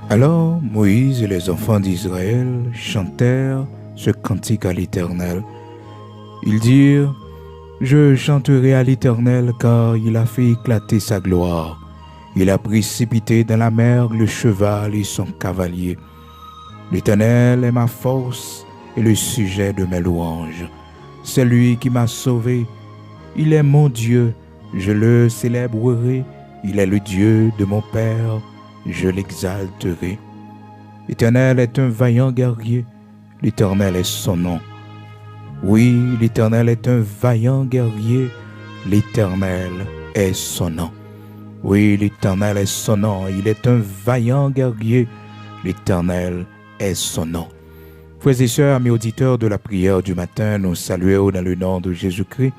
Alors Moïse et les enfants d'Israël chantèrent ce cantique à l'Éternel. Ils dirent: Je chanterai à l'Éternel car il a fait éclater sa gloire. Il a précipité dans la mer le cheval et son cavalier. L'Éternel est ma force et le sujet de mes louanges. C'est lui qui m'a sauvé. Il est mon Dieu, je le célébrerai. Il est le Dieu de mon Père, je l'exalterai. L'Éternel est un vaillant guerrier, l'Éternel est son nom. Oui, l'Éternel est un vaillant guerrier, l'Éternel est son nom. Oui, l'Éternel est son nom, il est un vaillant guerrier, l'Éternel est son nom. Frères et sœurs, amis auditeurs de la prière du matin, nous saluons dans le nom de Jésus-Christ,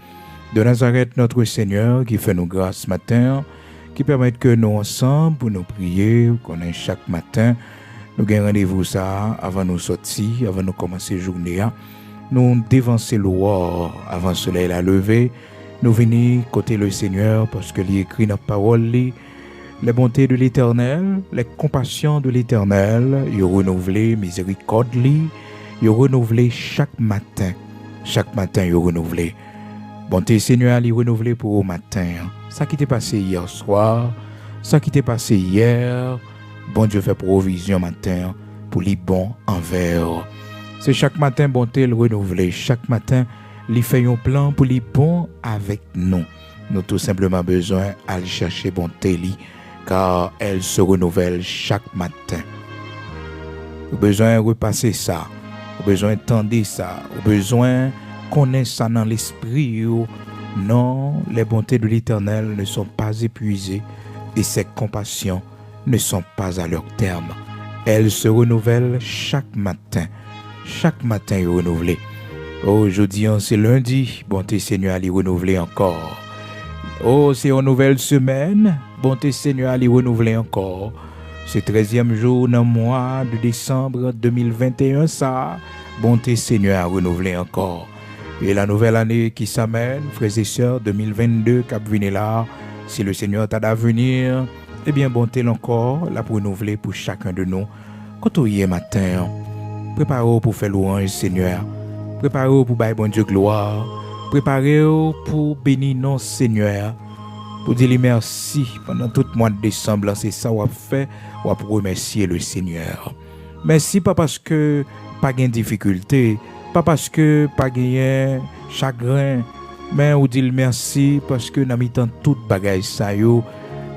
de Nazareth, notre Seigneur, qui fait nous grâce ce matin, qui permet que nous ensemble, pour nous prier, qu'on ait chaque matin, nous gagnons rendez-vous ça avant nous sortir, avant nous commencer la journée, nous dévancer l'ouor avant le soleil à lever, nous venir côté le Seigneur parce que l'écrit dans la parole, les bontés de l'Éternel, les compassions de l'Éternel, il renouvelé, miséricorde, il renouvelé chaque matin, il renouvelé. Bonté Seigneur, il renouvelé pour au matin. Ça qui t'est passé hier soir, ça qui t'est passé hier, bon Dieu fait provision matin pour les bons envers. C'est chaque matin bonté le renouveler, chaque matin il fait un plan pour les bons avec nous. Nous tout simplement besoin d'aller chercher bonté car elle se renouvelle chaque matin. Nous besoin de repasser ça, nous besoin d'entendre ça, nous besoin connaître ça dans l'esprit. Non, les bontés de l'Éternel ne sont pas épuisées et ses compassions ne sont pas à leur terme. Elles se renouvellent chaque matin. Chaque matin est renouvelé. Aujourd'hui, c'est lundi. Bonté Seigneur, elle est renouvelée encore. Oh, c'est une nouvelle semaine. Bonté Seigneur, elle est renouvelée encore. C'est 13e jour dans le mois de décembre 2021, ça. Bonté Seigneur, a renouvelé encore. Et la nouvelle année qui s'amène, frères et sœurs, 2022, cap venir là, si le Seigneur t'a à venir, eh bien, bonté encore, la pour renouveler pour chacun de nous. Quand on y est matin, préparez-vous pour faire louange, Seigneur. Préparez-vous pour bailler bon Dieu gloire. Préparez-vous pour bénir nos Seigneur. Pour dire merci pendant tout le mois de décembre, c'est ça qu'on a fait, on pour remercier le Seigneur. Merci pas parce que pas de difficulté, pas parce que pas de chagrin, mais on dit merci parce que dans mi-temps toute bagaille ça yo,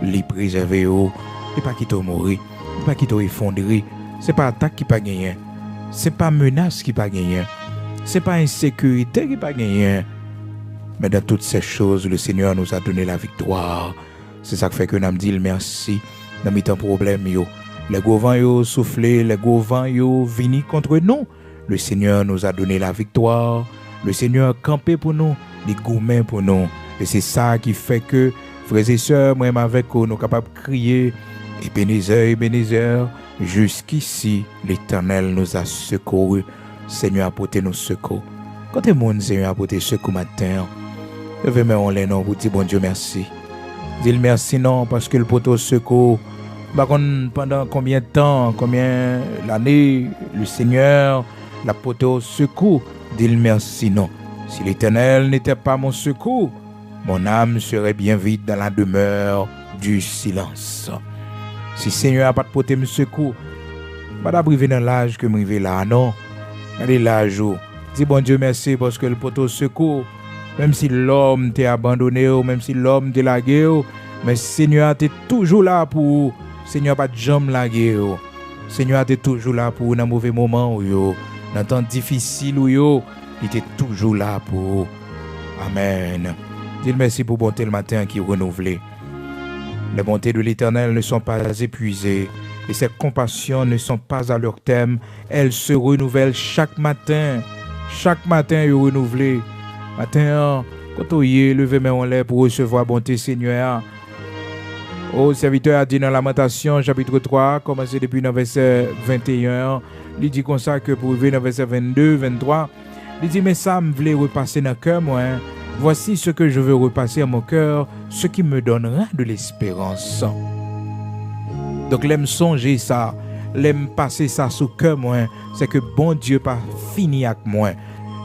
les préserver yo, et pas qui t'ont mourir, pas qui t'ont effondré, c'est pas attaque qui pas gagné, c'est pas menace qui pas gagné, c'est pas insécurité qui pas gagné. Mais dans toutes ces choses, le Seigneur nous a donné la victoire. C'est ça qui fait que nous dit merci dans mi-temps problème yo. Les gros vents yo soufflé, les gros vents yo vini contre nous. Le Seigneur nous a donné la victoire. Le Seigneur a campé pour nous, les gourmets pour nous. Et c'est ça qui fait que, frères et sœurs, moi-même avec vous, nous sommes capables de crier, Ebenezer, jusqu'ici, l'Éternel nous a secourus. Seigneur a porté nos secours. Quand le monde, Seigneur a porté secours matin, levez-moi les noms pour dire bon Dieu merci. Dis merci non parce que le poteau secours. Pendant combien de temps, combien d'années, le Seigneur l'a porté au secours. Dis merci non. Si l'Éternel n'était pas mon secours, mon âme serait bien vite dans la demeure du silence. Si le Seigneur n'a pas porté mon secours, pas d'arriver dans l'âge que je suis là, non. Allez l'âge où, dis bon Dieu merci parce que le poteau secours. Même si l'homme t'a abandonné, même si l'homme t'a lagué, mais Seigneur t'es toujours là pour. Seigneur pas de jambe lagué. Seigneur t'es toujours là pour dans mauvais moment dans temps difficile il était toujours là pour. Amen. Dis merci pour bonté le matin qui est renouvelé. Les bontés de l'Éternel ne sont pas épuisées et ses compassions ne sont pas à leur terme. Elles se renouvellent chaque matin. Chaque matin est renouvelé. Matin, quand on y est, levez-moi en l'air pour recevoir bonté Seigneur. Au serviteur a dit dans Lamentation, chapitre 3, commencé depuis le verset 21, il dit comme ça que pour arriver dans le verset 22, 23, il dit, mais ça me voulait repasser dans le cœur, moi. Voici ce que je veux repasser à mon cœur, ce qui me donnera de l'espérance. Donc, l'aime songer ça, l'aime passer ça sous cœur moi, c'est que bon Dieu pas fini avec moi.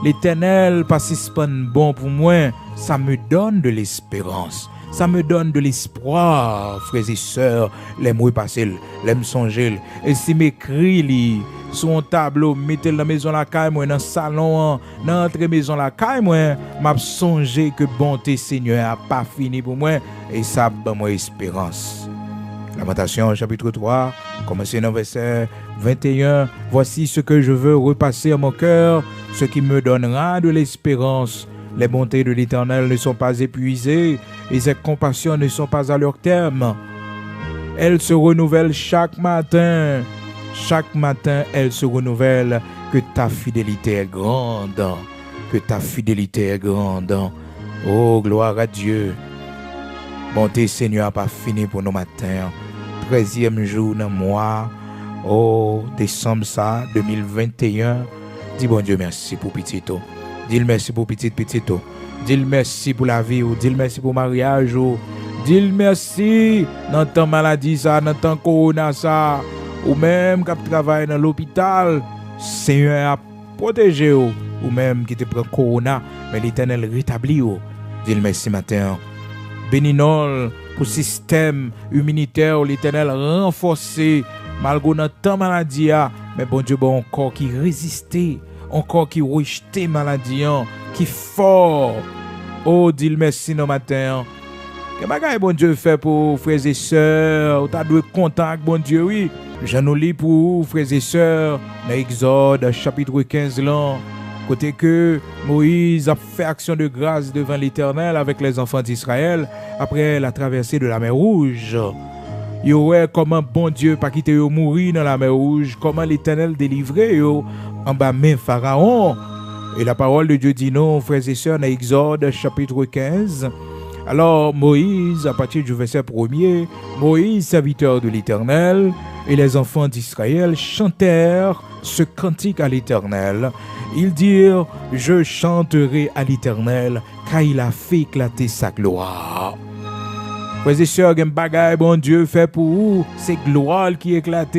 L'Éternel pas suspend bon pour moi, ça me donne de l'espérance. Ça me donne de l'espoir, frères et sœurs, l'aime repasser, l'aime songer. Et si m'écrit li sur un tableau, mettez la maison la caille moi dans le salon, dans l'entrée maison la caille moi, m'a songé que bonté Seigneur a pas fini pour moi et ça donne moi espérance. Lamentation chapitre 3, commencez dans verset 21. Voici ce que je veux repasser à mon cœur, ce qui me donnera de l'espérance. Les bontés de l'Éternel ne sont pas épuisées et ses compassions ne sont pas à leur terme. Elles se renouvellent chaque matin. Chaque matin, elles se renouvellent. Que ta fidélité est grande. Que ta fidélité est grande. Oh, gloire à Dieu. Bonté Seigneur n'a pas fini pour nos matins. 13e jour dans le mois. Oh, décembre ça, 2021. Dis bon Dieu merci pour Petito. Dis merci pour Petito. Dis merci pour la vie. Dis merci pour le mariage. Dis merci dans temps maladie ça, dans temps corona ça. Ou même qui travaille dans l'hôpital. Seigneur a protégé. Ou même qui te prend corona. Mais l'Éternel rétablit. Dis merci matin. Béninol pour le système immunitaire. L'Éternel renforcé. Malgré notre temps maladie. Mais bon Dieu, bon corps qui résistait. Encore qui rejeté maladie, qui fort. Oh, dis merci nos matins. Que bagaille bon Dieu fait pour frères et sœurs. T'as dû être content avec bon Dieu, oui. Je nous lis pour vous, frères et sœurs, dans Exode, chapitre 15, là. Côté que Moïse a fait action de grâce devant l'Éternel avec les enfants d'Israël après la traversée de la mer Rouge. Il y aurait comment bon Dieu pas quitter eux mourir dans la mer Rouge, comment l'Éternel délivrer eux en bas main Pharaon. Et la parole de Dieu dit non, frères et sœurs, dans Exode chapitre 15. Alors Moïse, à partir du verset 1er, Moïse, serviteur de l'Éternel, et les enfants d'Israël chantèrent ce cantique à l'Éternel. Ils dirent, je chanterai à l'Éternel, car il a fait éclater sa gloire. Frères et sœurs, un bagaille bon Dieu fait pour vous, c'est gloire qui éclate.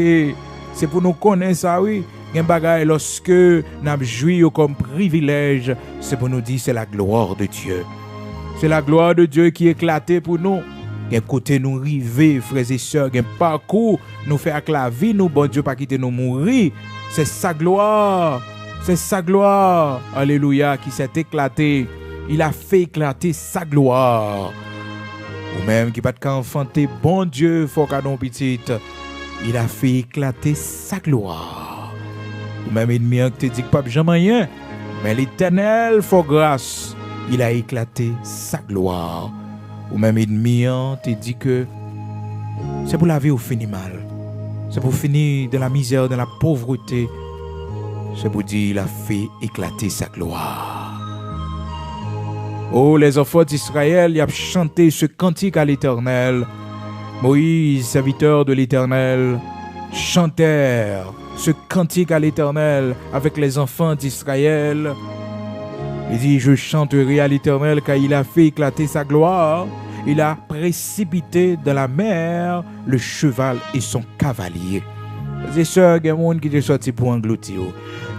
C'est pour nous connaître ça, oui. Un bagaille lorsque nous jouissons comme privilège, c'est pour nous dire c'est la gloire de Dieu. C'est la gloire de Dieu qui éclate pour nous. Un côté nous river, frères et sœurs, un parcours nous fait avec la vie, nous, bon Dieu, pas quitter nous mourir. C'est sa gloire. C'est sa gloire. Alléluia, qui s'est éclaté. Il a fait éclater sa gloire. Ou même qui pas de enfanter, bon Dieu, faut qu'à nos petites, il a fait éclater sa gloire. Ou même ennemi qui te dit que pas jamais rien, mais l'Éternel, faut grâce, il a éclaté sa gloire. Ou même ennemi te dit que c'est pour la vie au fini mal. C'est pour finir dans la misère, dans la pauvreté. C'est pour dire il a fait éclater sa gloire. Oh, les enfants d'Israël, ils ont chanté ce cantique à l'Éternel. Moïse, serviteur de l'Éternel, chantèrent ce cantique à l'Éternel avec les enfants d'Israël. Il dit, je chanterai à l'Éternel car il a fait éclater sa gloire. Il a précipité dans la mer le cheval et son cavalier. C'est sûr, il y a des gens qui sont sortis pour engloutir.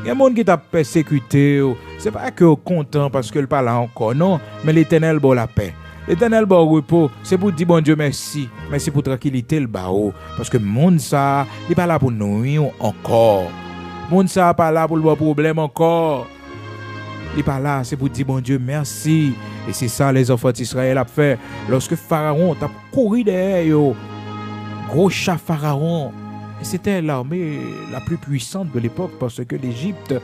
Il y a des gens qui t'ont persécuté. C'est pas que content parce que le pas là encore, non. Mais l'Éternel bon la paix. L'Éternel bon repos. C'est pour dire bon Dieu merci. Merci pour tranquillité le bao. Parce que le monde ça, il n'est pas là pour nous encore. Le monde ça pas là pour le problème encore. Il n'est pas là, c'est pour dire bon Dieu merci. Et c'est ça les enfants d'Israël a fait. Lorsque Pharaon t'a couru derrière eux. Gros chat Pharaon. Et c'était l'armée la plus puissante de l'époque parce que l'Égypte,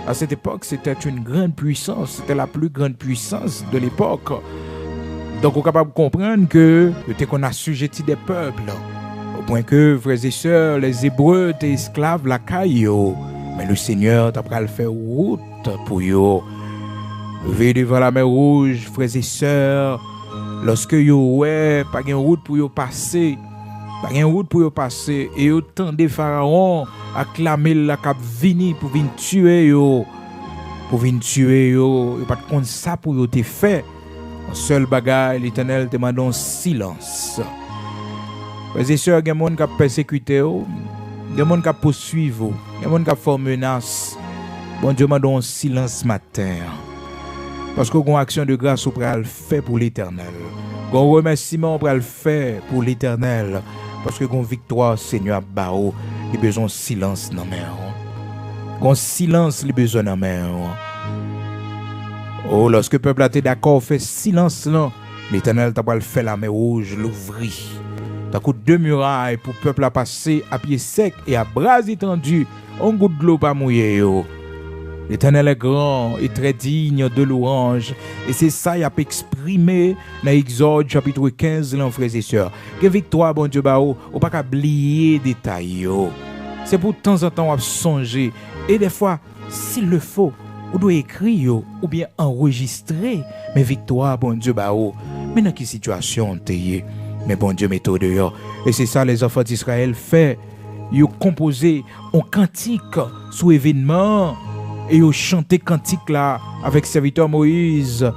à cette époque, c'était une grande puissance. C'était la plus grande puissance de l'époque. Donc, on est capable de comprendre que qu'on a assujetti des peuples. Au point que, frères et sœurs, les Hébreux étaient esclaves la caillou. Mais le Seigneur t'a pris le faire route pour eux. Veuillez devant la mer Rouge, frères et sœurs, lorsque vous n'avez pas de route pour vous passer. Pas une route pour passer et autant de pharaons acclamer la cap vini pour venir tuer yo pas de compte ça pour yo te fait un seul bagaille l'Éternel demande un silence. Frères et sœurs, il y a des gens qui ont persécuté Il y a des gens qui poursuivent, il y a des gens qui font menace. Bon Dieu m'a donné un silence matin. Parce que une action de grâce on peut le faire pour l'éternel. Un remerciement on peut le faire pour l'éternel. Parce que une victoire Seigneur Bao, il a besoin de silence dans mer. Un silence il a besoin dans mer. Oh, lorsque le peuple a été d'accord, fait silence là, l'éternel t'a pas le fait la mer rouge, l'ouvrir. T'as coup deux murailles pour le peuple à passer à pied sec et à bras étendus. On goutte de l'eau pas mouillé yo. L'Éternel est grand et très digne de louange. Et c'est ça qu'il a exprimé dans Exode chapitre 15, là, frères et sœurs. Que victoire, bon Dieu, bah, ou pas qu'à oublier des détails. C'est pour de temps en temps à songer. Et des fois, s'il le faut, on doit écrire ou bien enregistrer mes victoires, bon Dieu, bah, mais dans quelle situation t'es? Mais bon Dieu, mets-toi dehors. Et c'est ça les enfants d'Israël fait. Ils ont composé un cantique sous événement. Et ils ont chanté cantique là avec serviteur Moïse. Dans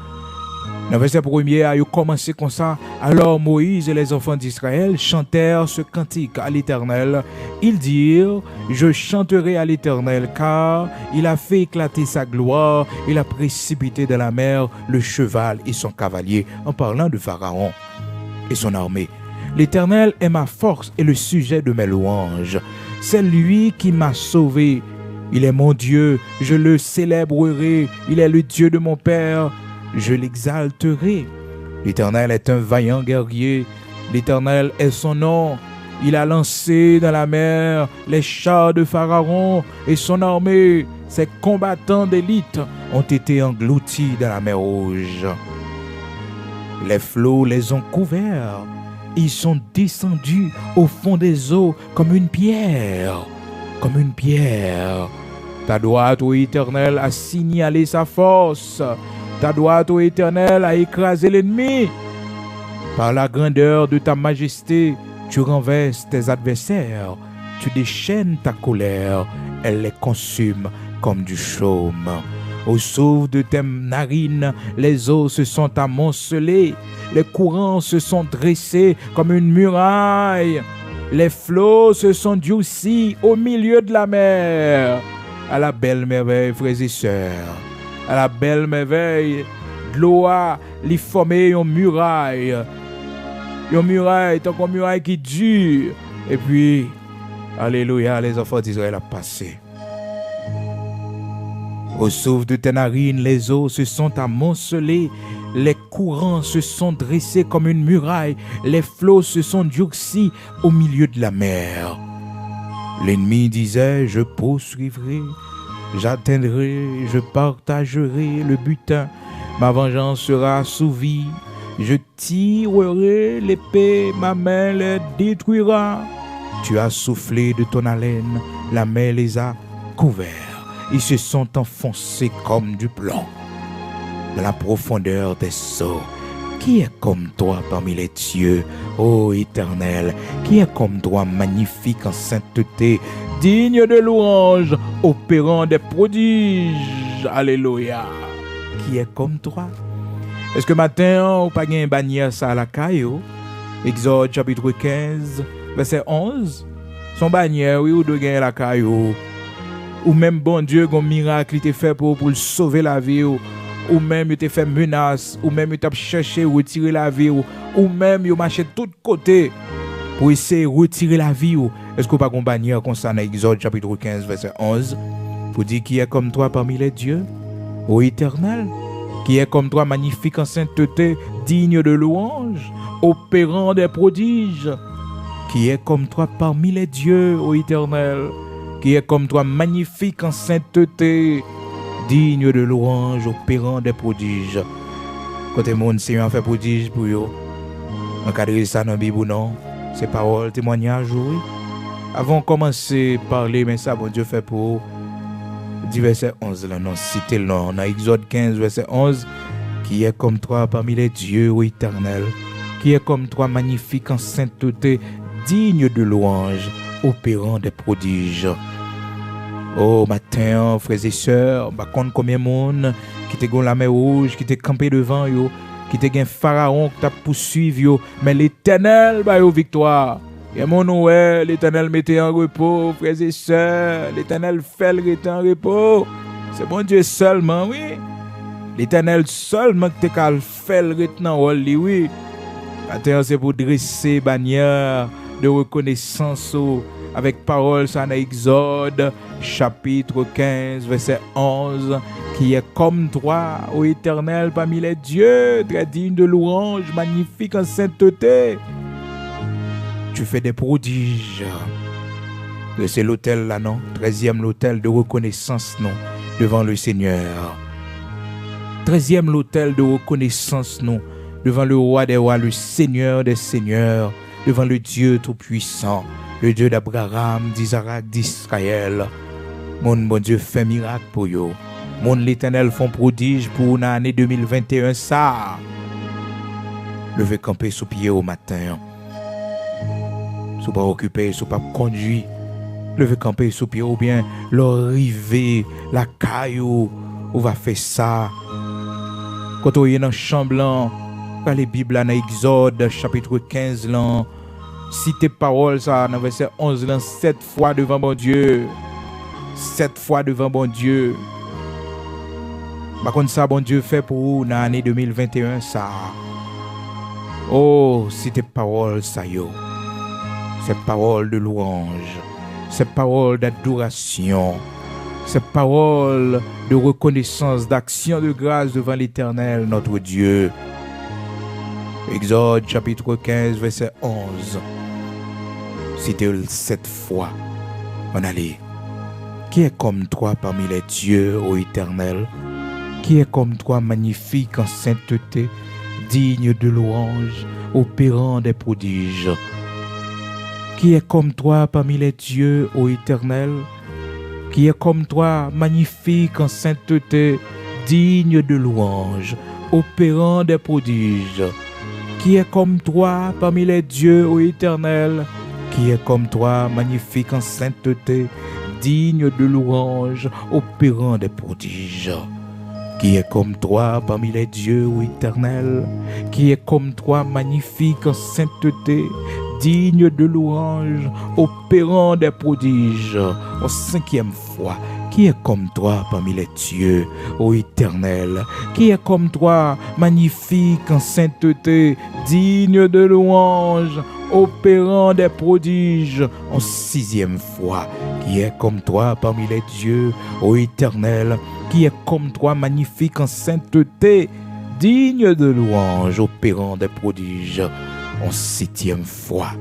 le verset 1er, ils ont commencé comme ça. Alors Moïse et les enfants d'Israël chantèrent ce cantique à l'Éternel. Ils dirent, je chanterai à l'Éternel car il a fait éclater sa gloire. Il a précipité dans la mer le cheval et son cavalier, en parlant de Pharaon et son armée. L'Éternel est ma force et le sujet de mes louanges. C'est lui qui m'a sauvé. Il est mon Dieu, je le célébrerai. Il est le Dieu de mon Père, je l'exalterai. L'Éternel est un vaillant guerrier. L'Éternel est son nom. Il a lancé dans la mer les chars de Pharaon et son armée. Ses combattants d'élite ont été engloutis dans la mer Rouge. Les flots les ont couverts. Ils sont descendus au fond des eaux comme une pierre. Comme une pierre. Ta droite, ô Éternel, a signalé sa force. Ta droite, ô Éternel, a écrasé l'ennemi. Par la grandeur de ta majesté, tu renverses tes adversaires. Tu déchaînes ta colère. Elle les consume comme du chaume. Au souffle de tes narines, les eaux se sont amoncelées. Les courants se sont dressés comme une muraille. Les flots se sont durcis au milieu de la mer. À la belle merveille, frères et sœurs. À la belle merveille, de l'eau a formé une muraille. Une muraille, tant qu'une muraille qui dure. Et puis, alléluia, les enfants d'Israël ont passé. Au souffle de tes narines, les eaux se sont amoncelées. Les courants se sont dressés comme une muraille. Les flots se sont durcis au milieu de la mer. L'ennemi disait, je poursuivrai, j'atteindrai, je partagerai le butin. Ma vengeance sera assouvie. Je tirerai l'épée, ma main les détruira. Tu as soufflé de ton haleine, la mer les a couverts. Ils se sont enfoncés comme du plomb dans la profondeur des eaux. Qui est comme toi parmi les dieux, ô Éternel? Qui est comme toi, magnifique en sainteté, digne de louange, opérant des prodiges? Alléluia. Qui est comme toi? Est-ce que matin, on pas gagné bannière ça à la caillou? Exode chapitre 15, verset 11. Son bannière, oui, ou de gagner la caillou. Ou même bon Dieu, un miracle, il t'a fait pour sauver la vie. Ou même il t'a fait menace, ou même il t'a cherché à retirer la vie, ou même il marché de tous côtés pour essayer de retirer la vie. Est-ce qu'on pas une bannière comme ça dans Exode chapitre 15, verset 11, pour dire qui est comme toi parmi les dieux, ô Éternel, qui est comme toi magnifique en sainteté, digne de louange, opérant des prodiges, qui est comme toi parmi les dieux, ô Éternel, qui est comme toi magnifique en sainteté, digne de louange, opérant des prodiges. Côté monde, Seigneur fait prodige pour eux. Encadrer ça dans la Bible ou non? C'est parole, témoignage, oui. Avant de commencer à parler, mais ça, bon Dieu fait pour du verset 11, là, non, citez le nom. Dans Exode 15, verset 11, qui est comme toi parmi les dieux, ô Éternel, qui est comme toi magnifique en sainteté, digne de louange, opérant des prodiges. Oh, matin, frères et sœurs, je ne sais pas combien de monde qui te dans la mer rouge, qui te campé devant yo, qui te gen pharaon qui t'a poursuivi yo, mais l'Éternel ba yo victoire. Et mon Noël, l'Éternel mettait en repos, frères et sœurs. L'Éternel fait le en repos. C'est bon Dieu seulement, oui. L'Éternel seulement que tu as fait le retenant, oui. Maintenant, c'est pour dresser bannière de reconnaissance avec parole ça dans Exode chapitre 15 verset 11 qui est comme toi, ô Éternel, parmi les dieux, très digne de louange, magnifique en sainteté. Tu fais des prodiges. C'est l'autel là, non? 13e l'autel de reconnaissance, non? Devant le Seigneur. 13e l'autel de reconnaissance, non? Devant le roi des rois, le Seigneur des seigneurs, devant le Dieu tout-puissant, le Dieu d'Abraham, d'Isaac, d'Israël. Mon bon Dieu fait miracle pour vous. Mon l'Éternel font prodige pour l'année 2021, ça. Levez camper sous pied au matin. Sous pas occupé, sous pas conduit. Levez camper sous pied ou bien l'arrivée, la caillou, on va faire ça. Quand on est dans la chambre, dans les Bibles, dans Exode, chapitre 15, là, citez parole, ça, dans verset 11, là, 7 fois devant mon Dieu. 7 fois devant mon Dieu. Par contre, ça, bon Dieu fait pour vous dans l'année 2021, ça. Oh, citez parole, ça, yo. C'est parole de louange. C'est parole d'adoration. C'est parole de reconnaissance, d'action de grâce devant l'Éternel, notre Dieu. Exode chapitre 15, verset 11. Citez 7 fois. On allait. Qui est comme toi parmi les dieux, ô Éternel? Qui est comme toi magnifique en sainteté, digne de louange, opérant des prodiges? Qui est comme toi parmi les dieux, ô Éternel? Qui est comme toi magnifique en sainteté, digne de louange, opérant des prodiges? Qui est comme toi parmi les dieux, ô Éternel? Qui est comme toi magnifique en sainteté, digne de louange, opérant des prodiges? Qui est comme toi parmi les dieux, ô Éternel? Qui est comme toi magnifique en sainteté, digne de louange, opérant des prodiges? En 5e fois, qui est comme toi parmi les dieux, ô Éternel? Qui est comme toi magnifique en sainteté, digne de louange, opérant des prodiges? En 6e fois, qui est comme toi parmi les dieux, ô Éternel? Qui est comme toi magnifique en sainteté, digne de louange, opérant des prodiges? En 7e fois,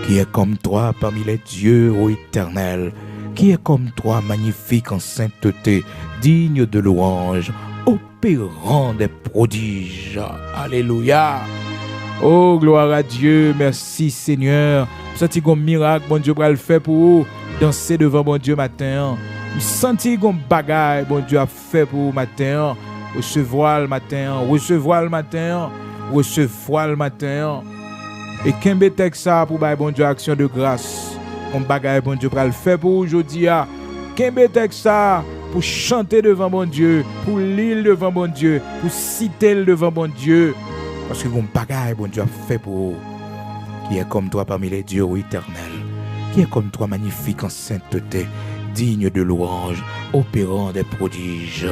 qui est comme toi parmi les dieux, ô Éternel? Qui est comme toi magnifique en sainteté, digne de louange, opérant des prodiges? Alléluia! Oh, gloire à Dieu, merci Seigneur. Senti comme miracle, bon Dieu, pour le faire pour vous. Danser devant bon Dieu matin. Senti comme bagaille, bon Dieu a fait pour vous matin. Recevoir le matin, recevoir le matin, recevoir le matin. Et qu'un texte ça pour bailler bon Dieu action de grâce. Mon bagaille bon Dieu pour le faire pour aujourd'hui. Qu'un texte ça pour chanter devant bon Dieu, pour lire devant bon Dieu, pour citer devant bon Dieu. Parce que mon bagaille bon Dieu a fait pour vous. Qui est comme toi parmi les dieux, ô Éternel? Qui est comme toi magnifique en sainteté, digne de louange, opérant des prodiges?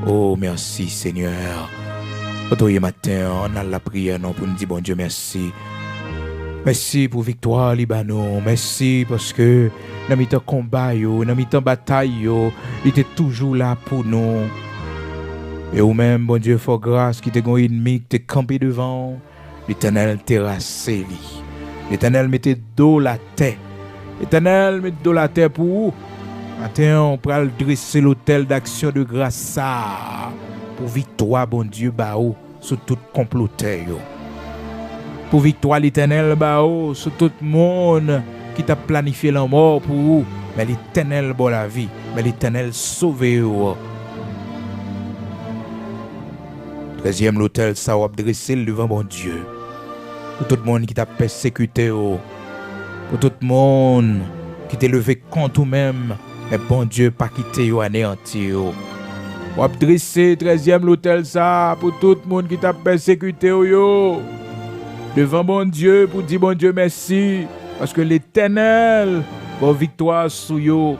Oh, merci Seigneur. Aujourd'hui matin, on a la prière non, pour nous dire bon Dieu merci. Merci pour victoire Libanon. Merci parce que dans mi-temps combat, dans mi-temps bataille, il était toujours là pour nous. Et ou même, bon Dieu, faut grâce qui était un ennemi qui était campé devant. L'Éternel terrassé. L'Éternel mettait dos la terre. L'Éternel met dos la terre pour vous. Maintenant, on peut dresser l'autel d'action de grâce ça. Pour victoire, bon Dieu, bao, sur tout comploteur. Pour victoire, l'Éternel, bao, sur tout le monde qui t'a planifié la mort pour vous. Mais l'Éternel, bon la vie. Mais l'Éternel, sauvé. 13e l'autel, ça va dresser devant bon Dieu. Pour tout le monde qui t'a persécuté. Pour tout le monde qui t'a levé contre vous-même. Mais bon Dieu, pas quitter ou anéantir. On va dresser 13e l'autel ça pour tout le monde qui t'a persécuté. Devant bon Dieu, pour dire bon Dieu merci. Parce que l'Éternel, bon victoire sous yo.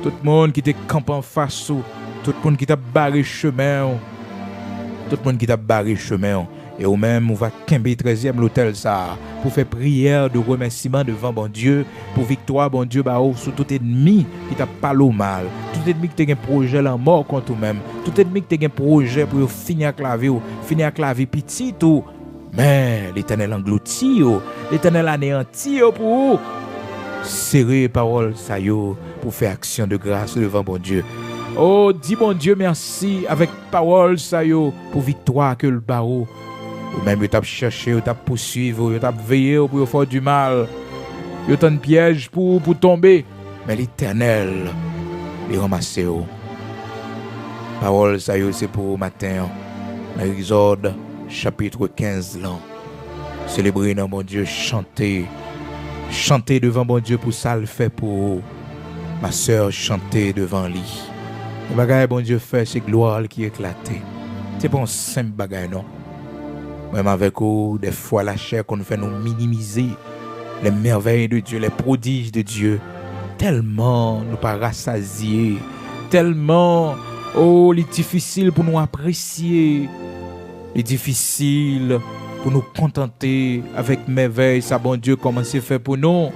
Tout le monde qui te campe en face, tout le monde qui t'a barré chemin, tout le monde qui t'a barré chemin. Et ou même, on va camper 13e l'hôtel ça, pour faire prière de remerciement devant bon Dieu, pour victoire, bon Dieu, bah, sur tout ennemi qui t'a parlé au mal, tout ennemi qui t'a un projet là mort contre vous-même, tout ennemi qui t'a un projet pour finir avec la vie, finir avec la vie petit tout. Mais l'Éternel englouti, l'Éternel anéanti pour vous. Serrez parole ça yo pour faire action de grâce devant bon Dieu. Oh, dis bon Dieu merci avec parole ça yo pour victoire que le barreau. Ou même, vous avez cherché, vous avez poursuivi, vous avez veillé pour faire du mal. Vous avez un piège pour tomber. Mais l'Éternel, il ramasse. Parole, ça y est, c'est pour matin. Exode, chapitre 15, là. Célébrer dans mon Dieu, chanter. Chanter devant mon Dieu pour ça le fait pour vous. Ma soeur, chanter devant lui. Le bagage, bon Dieu, fait, c'est gloire qui éclate. C'est pas un simple bagage, non? Même avec vous, des fois la chair qu'on fait nous minimiser les merveilles de Dieu, les prodiges de Dieu. Tellement nous pas rassasier, tellement, oh, il est difficile pour nous apprécier, il est difficile pour nous contenter avec merveilles, ça bon Dieu, comment c'est fait pour nous.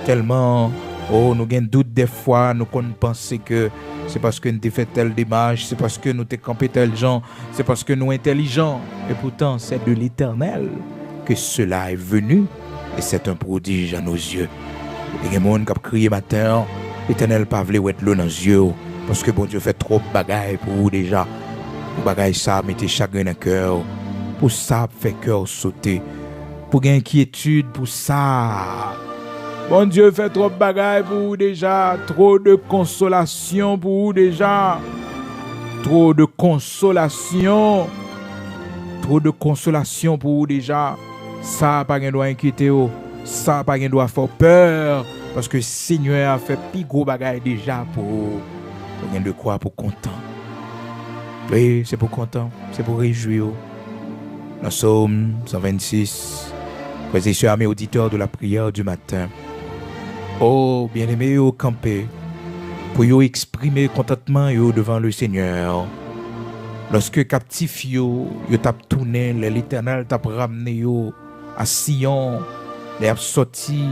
Tellement, oh, nous avons doute des fois, nous pensons que c'est parce que nous avons fait telle démarche, c'est parce que nous avons campé tel gens, c'est parce que nous sommes intelligents. Et pourtant, c'est de l'Éternel que cela est venu. Et c'est un prodige à nos yeux. Et il y a des gens qui ont crié matin, l'Éternel pas voulu être là dans nos yeux. Parce que bon Dieu fait trop de bagailles pour vous déjà. Pour bagailles ça, mettez chagrin dans le cœur. Pour ça, fait cœur sauter. Pour gagner inquiétude, pour ça. Bon Dieu fait trop de bagailles pour vous déjà. Trop de consolation pour vous déjà. Trop de consolation. Trop de consolation pour vous déjà. Ça, pas rien doit inquiéter. Ça, pas rien doit faire peur. Parce que le Seigneur a fait plus gros bagailles déjà pour vous. Rien de quoi pour content. Oui, c'est pour content. C'est pour réjouir. Dans Psaume 126. Frères et sœurs, mes auditeurs de la prière du matin. Oh, bien-aimés, au camper, pour yo exprimer contentement yo devant le Seigneur. Lorsque captif yo tap tourné, l'Éternel tap ramené yo à Sion, les a sorti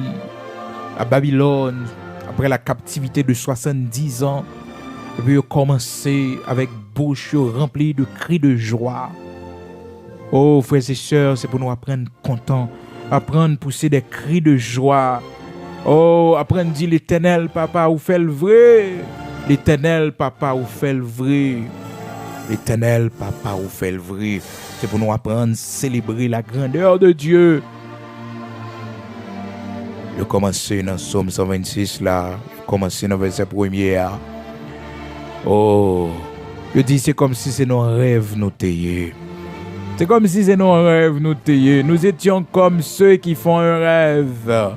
à Babylone après la captivité de 70 ans, et puis yo commencé avec bouche remplie de cris de joie. Oh, frères et sœurs, c'est pour nous apprendre content, apprendre à pousser des cris de joie. Oh, apprendre à dire l'Éternel, papa, ou fait le vrai. L'Éternel, papa, ou fait le vrai. L'Éternel, papa, ou fait le vrai. C'est pour nous apprendre à célébrer la grandeur de Dieu. Je commence dans Psaume 126 là. Je commence dans le verset 1er. Oh, je dis c'est comme si c'est nos rêves nous taillés. C'est comme si c'est nos rêves nous taillés. Nous étions comme ceux qui font un rêve.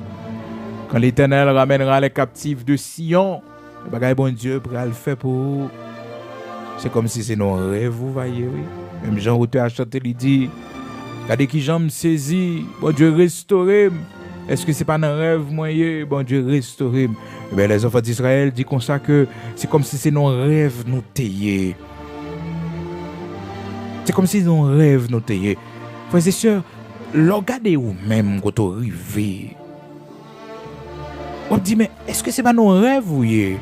Quand l'Éternel ramènera les captifs de Sion, le bagage bon Dieu pourra le faire pour vous. C'est comme si c'est nos rêves, vous voyez, oui. Même Jean Router a chanté, il dit, regardez qui Jean me saisit, bon Dieu restauré. Est-ce que c'est pas un rêve moyen, bon Dieu restauré? Ben, les enfants d'Israël disent comme ça que c'est comme si c'est nos rêves nous taillés. C'est comme si nos rêves nous taillés. Frères et sœurs, regardez vous-même quand vous arrivez. On dit, mais est-ce que c'est pas nos rêves, oui?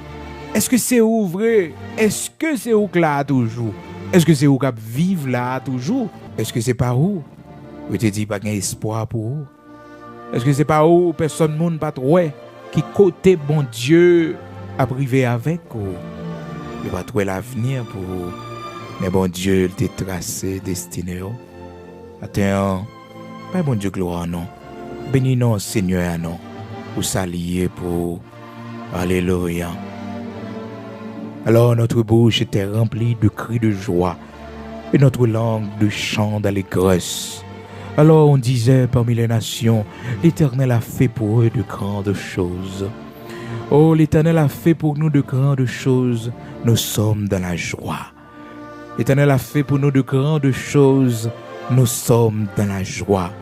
Est-ce que c'est où vrai? Est-ce que c'est où là toujours? Est-ce que c'est où qui vivent là toujours? Est-ce que c'est pas où? Je te dis, pas qu'il y a espoir pour vous. Est-ce que c'est pas où personne ne pas trouver qui côté bon Dieu a privé avec vous? Il va trouver l'avenir pour vous. Mais bon Dieu, il t'a tracé destiné. Attends, pas bon Dieu gloire non. Bénis non Seigneur non. Pour s'allier pour Alléluia. Alors notre bouche était remplie de cris de joie et notre langue de chants d'allégresse. Alors on disait parmi les nations, l'Éternel a fait pour eux de grandes choses. Oh, l'Éternel a fait pour nous de grandes choses, nous sommes dans la joie. L'Éternel a fait pour nous de grandes choses, nous sommes dans la joie.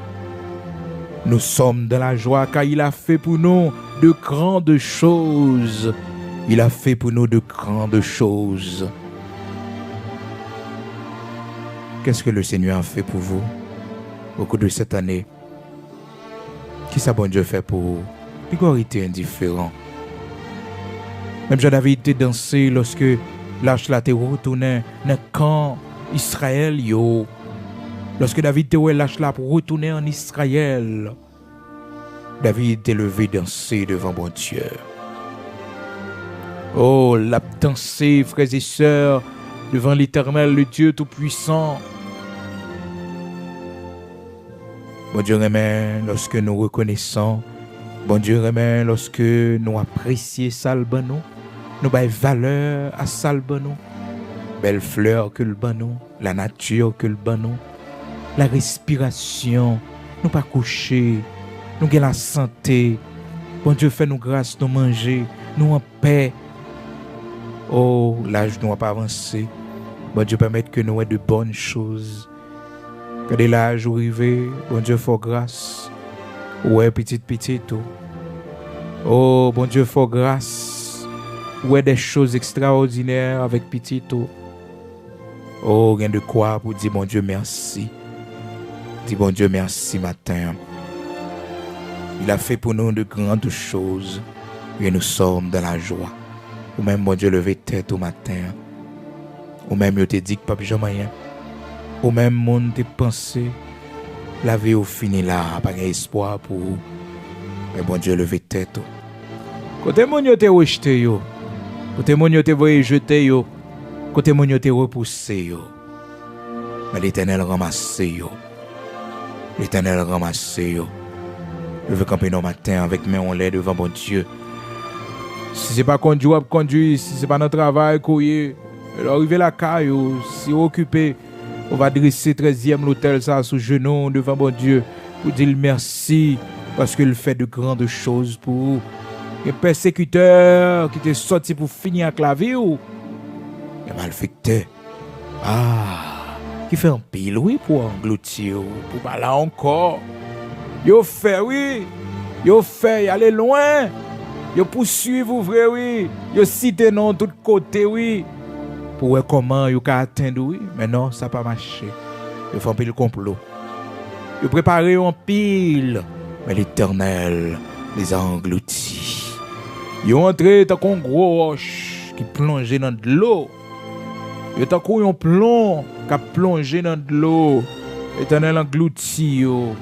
Nous sommes dans la joie car il a fait pour nous de grandes choses. Il a fait pour nous de grandes choses. Qu'est-ce que le Seigneur a fait pour vous au cours de cette année? Qui ça bon Dieu fait pour vous? Il était indifférent. Même Jean-David était dansé lorsque l'arche là était retourné dans le camp Israël. Lorsque David était l'arche là pour retourner en Israël, David était levé danser devant bon Dieu. Oh, l'a dansé, frères et sœurs, devant l'Éternel, le Dieu Tout-Puissant. Bon Dieu remet lorsque nous reconnaissons. Bon Dieu remet lorsque nous apprécions ça le bon nous. Nous baillons valeur à ça le bon nous. Belle fleur que le bon nous. La nature que le bon nous. La respiration. Nous pas coucher. Nous avons la santé. Bon Dieu fait nous grâce, nous manger. Nous en paix. Oh, l'âge nous n'a pas avancé. Bon Dieu permet que nous ayons de bonnes choses. Que dès l'âge où arrivé, bon Dieu fait grâce. Ouais, petit tout. Oh, bon Dieu fait grâce. Ouais, des choses extraordinaires avec petit tout. Oh, rien de quoi pour dire bon Dieu merci. Dis bon Dieu merci matin. Il a fait pour nous de grandes choses. Et nous sommes dans la joie. Ou même bon Dieu lever tête au matin. Ou même il te dit que pas jamais. Ou même monde te pensé. La vie au fini là, pas d'espoir pour vous. Mais bon Dieu lever tête. Côté mon yo te rejeté yo. Côté mon yo te voyé jeter yo. Côté mon yo te repoussé yo. Mais l'Éternel ramassé yo. L'Éternel ramassé yo. Je veux camper nos matins avec main en l'air devant bon Dieu. Si c'est pas conduit, si c'est pas notre travail, couiller, arriver la caille, si occupé, on va dresser 13e l'hôtel ça sous genou devant bon Dieu pour dire merci parce qu'il fait de grandes choses pour vous. Les persécuteurs qui t'est sorti pour finir avec la vie ou les malfaiteurs. Qui fait un pile oui pour engloutir pour pas là encore. Yo fait oui, yo fait aller loin. Yo poursuivre vrai oui, yo cité non tout côté oui. Pour voir comment yo ka atteindre oui, mais non, ça pas marché. Yo fait un pile complot. Yo préparé un pile, mais l'Éternel les a engloutis. Yo entré tant qu'on gros roche qui plongeait dans de l'eau. Yo tant qu'on un plomb qui plongé dans de l'eau. L'Éternel englouti yo.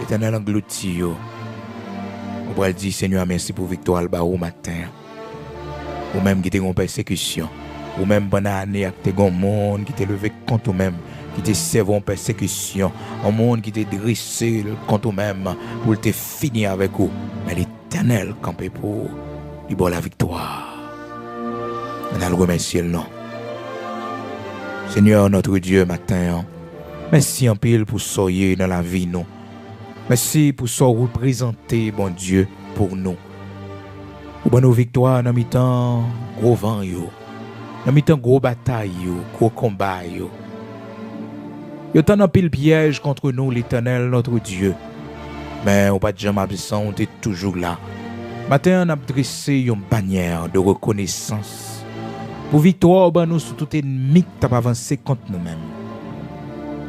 L'Éternel englouti yo. On va dire Seigneur merci pour victoire au matin. Ou même qui était en persécution. Ou même pendant l'année qui était un monde qui était levé contre eux-mêmes. Qui te servi en persécution. Un monde qui était dressé contre eux-mêmes. Pour te finir avec eux. Mais l'Éternel campé pour. Il boit la victoire. On a le remercier le nom. Seigneur notre Dieu matin. Merci en pile pour soyez dans la vie nous. Merci pour ce représenter, bon Dieu, pour nous. Ou bon nos victoires dans mi-temps gros vent yo. Dans mi-temps gros bataille yo, gros combat yo. Yo t'en a pile piège contre nous l'Éternel notre Dieu. Mais on pas jamais absent, on est toujours là. Matin on a dressé une bannière de reconnaissance. Pour victoire ben nous sur tout ennemi qui t'a avancé contre nous-mêmes.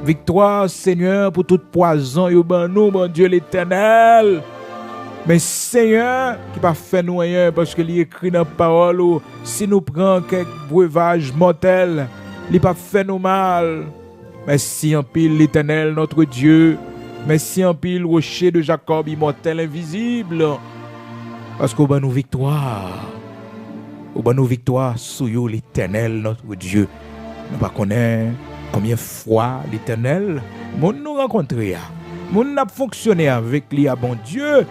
Victoire, Seigneur, pour tout poison, et ben nous, mon Dieu l'Éternel. Mais Seigneur, qui pas fait nous rien, parce que il écrit dans la parole, si nous prenons quelques breuvages mortels, il pas fait nous mal. Merci en pile l'Éternel, notre Dieu. Merci en pile rocher de Jacob, immortel, invisible. Parce qu'au ben nous victoire. Au ben nous victoire, sous l'Éternel, notre Dieu. Nous pas connaître combien de fois l'Éternel nous rencontré, nous a fonctionné avec lui, bon Dieu.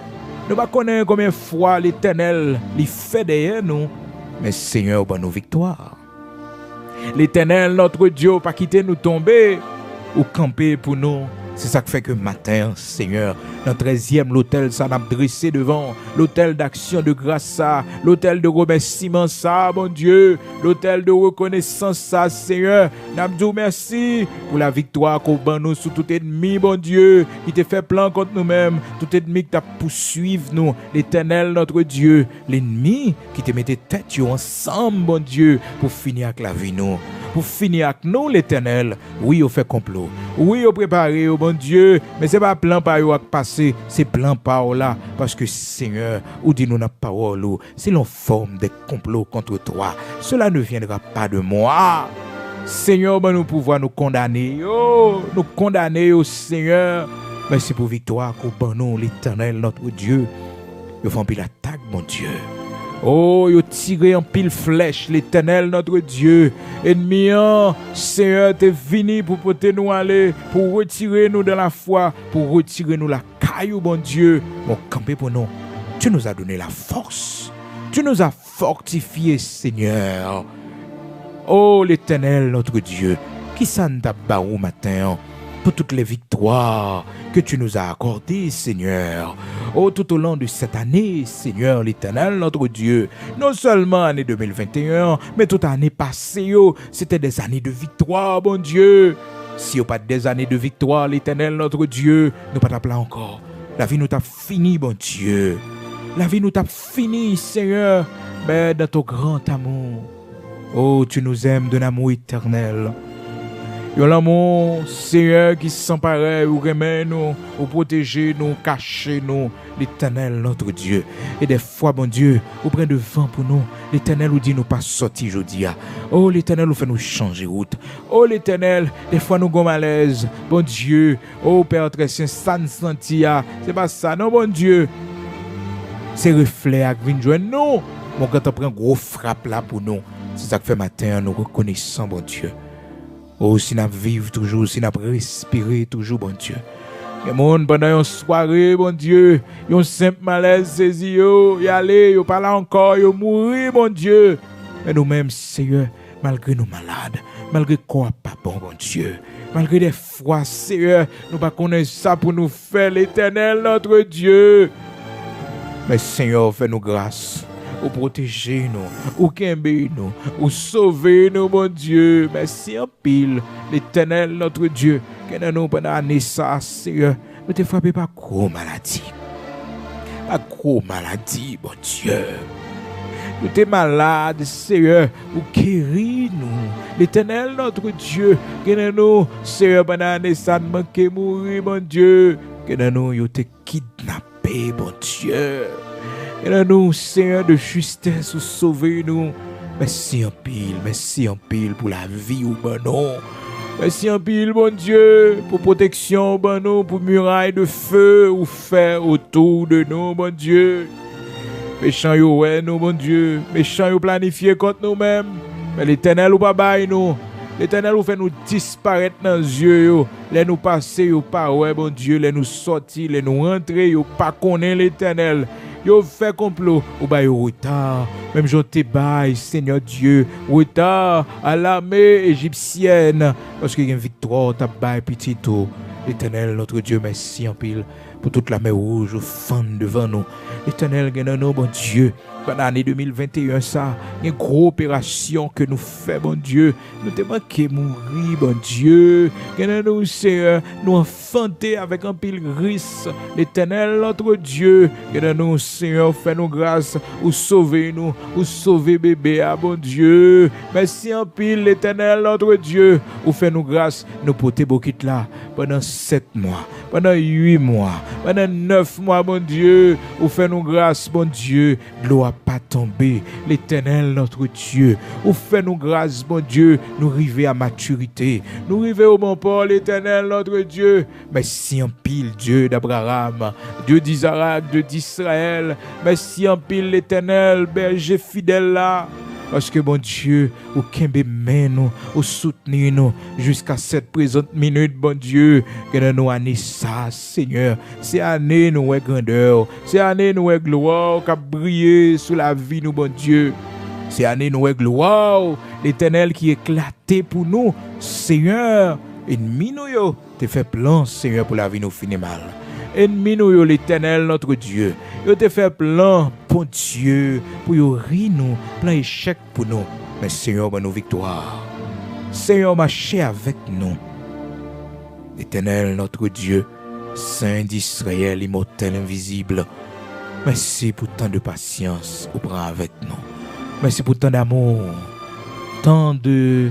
Nous ne connaissons pas combien de fois l'Éternel lui fait derrière nous, mais Seigneur, bon nous victoire. L'Éternel, notre Dieu, pas quitter nous tomber ou camper pour nous C'est ça qui fait que matin, Seigneur, dans 13e, l'autel, ça n'a dressé devant, l'autel d'action de grâce, ça, l'autel de remerciement, ça, mon Dieu, l'autel de reconnaissance, ça, Seigneur, n'a dit merci pour la victoire qu'on bat nous sous tout ennemi, mon Dieu, qui te fait plan contre nous-mêmes, tout ennemi qui t'a poursuivi nous, l'Éternel, notre Dieu, l'ennemi qui te mettait tête ensemble, mon Dieu, pour finir avec la vie, nous. Pour finir avec nous, l'Éternel, oui, on fait complot. Oui, on prépare, oh bon Dieu, mais c'est pas plan par qui passer, c'est plan par là. Parce que Seigneur, ou dit nous la parole, c'est l'on forme des complots contre toi. Cela ne viendra pas de moi. Seigneur, ben nous pouvons nous condamner, nous condamner, oh Seigneur. Mais c'est pour victoire qu'on nous, l'Éternel, notre Dieu. Nous faisons pile attaque, mon Dieu. Oh, yo tiré en pile flèche, l'Éternel, notre Dieu. Ennemi, Seigneur, t'es venu pour porter nous aller, pour retirer nous de la foi, pour retirer nous la caillou, bon Dieu. Mon campé pour nous. Tu nous as donné la force. Tu nous as fortifiés, Seigneur. Oh, l'Éternel, notre Dieu. Qui s'en t'a barou matin pour toutes les victoires que tu nous as accordées, Seigneur. Oh, tout au long de cette année, Seigneur, l'Éternel, notre Dieu. Non seulement l'année 2021, mais toute année passée, c'était des années de victoire, bon Dieu. Si n'y a pas des années de victoire, l'Éternel, notre Dieu, nous pas t'appeler encore. La vie nous t'a fini, bon Dieu. La vie nous t'a fini, Seigneur, mais dans ton grand amour. Oh, tu nous aimes d'un amour éternel. Yon l'amour, Seigneur, qui s'emparait, ou remet nous, ou protéger nous, cacher nous, l'Éternel, notre Dieu. Et des fois, bon Dieu, ou prend de vent pour nous, l'Éternel nous dit nous pas sortir aujourd'hui. Oh, l'Éternel nous fait nous changer route. Oh, l'Éternel, des fois nous gon malaise. Bon Dieu, oh Père très saint, ça ne sentit. C'est pas ça, non, bon Dieu. C'est reflet à vin joindre nous. Mon quand on prend gros frappe là pour nous. C'est ça que fait matin, nous reconnaissons, bon Dieu. Oh, si nous vivons toujours, si nous respirons toujours, bon Dieu. Les gens, pendant une soirée, bon Dieu, ils ont simple malaise saisi, ils allent, ils parlent encore, ils mourent, bon Dieu. Mais nous-mêmes, Seigneur, malgré nos malades, malgré quoi pas bon, bon Dieu, malgré des fois, Seigneur, nous ne connaissons pas ça pour nous faire l'Éternel, notre Dieu. Mais Seigneur, fais-nous grâce. Ou protéger nous, ou kembe nous, ou sauver nous, mon Dieu. Merci en pile, l'Éternel, notre Dieu, que nous pendant l'année ça, Seigneur, nous te frappé par gros maladie. Par gros maladie, mon Dieu. Nous t'es malade, Seigneur, ou guéris nous. L'Éternel, notre Dieu, que nous, Seigneur, pendant l'année ça, nous manquons mourir, mon Dieu. Que nous, nous te kidnappé, mon Dieu. Et là, nous, Seigneur de justesse, sauvez-nous. Merci en pile pour la vie ou ben non. Merci en pile, bon Dieu, pour protection, ben non, pour muraille de feu ou faire autour de nous, bon Dieu. Méchants yo ouais nous, bon Dieu. Méchants yo planifié contre nous-mêmes. Mais l'Éternel ou pas bail nous. L'Éternel ou fait nous disparaître dans les yeux. Les nous passer, yo pas ouais, bon Dieu. Les nous sortir, les nous rentrer, yo pas connaître l'Éternel. Yo fait complot, ou ba yo retard, même j'en te bail, Seigneur Dieu, retard à l'armée égyptienne, parce qu'il y a une victoire, ta bail petit tout. L'Éternel, notre Dieu, merci en pile, pour toute la mer rouge, fan devant nous. L'Éternel, nous, bon Dieu, pendant l'année 2021, ça, une grosse opération que nous faisons, bon Dieu. Nous te manqué mourir, bon Dieu. Nous, Seigneur, nous enfanter avec un pile risque. L'Éternel, notre Dieu. Nous, Seigneur, fais-nous grâce, ou sauver bébé, ah, bon Dieu. Merci en pile, l'Éternel, notre Dieu. Ou fais-nous grâce, nous porter beaucoup là, pendant 7 mois, pendant 8 mois, pendant 9 mois, bon Dieu. Ou fais-nous grâce, bon Dieu. Gloire pas tomber, l'Éternel notre Dieu. Ou fais-nous grâce, bon Dieu, nous arriver à maturité, nous arriver au bon port, l'Éternel notre Dieu. Merci en pile, Dieu d'Abraham, Dieu d'Isaac, Dieu d'Israël. Merci en pile, l'Éternel, berger fidèle là. Parce que bon Dieu, ou kembe men nous, ou soutenir nous jusqu'à cette présente minute, bon Dieu, que nous année ça, Seigneur. C'est année nous est grandeur, c'est année nous est gloire qui a brillé sous la vie nous, bon Dieu. C'est année nous est gloire, l'Éternel qui est éclaté pour nous, Seigneur. Ennemi nous yo, te fait plan, Seigneur, pour la vie nous finit mal. Ennemi nous yo, l'Éternel, notre Dieu. Yo te fait plan, bon Dieu, pour yo ri nous, plan échec pour nous. Mais Seigneur, ben nos victoires. Seigneur, marchez avec nous. L'Éternel, notre Dieu, Saint d'Israël, immortel, invisible. Merci pour tant de patience, au prend avec nous. Merci pour tant d'amour, tant de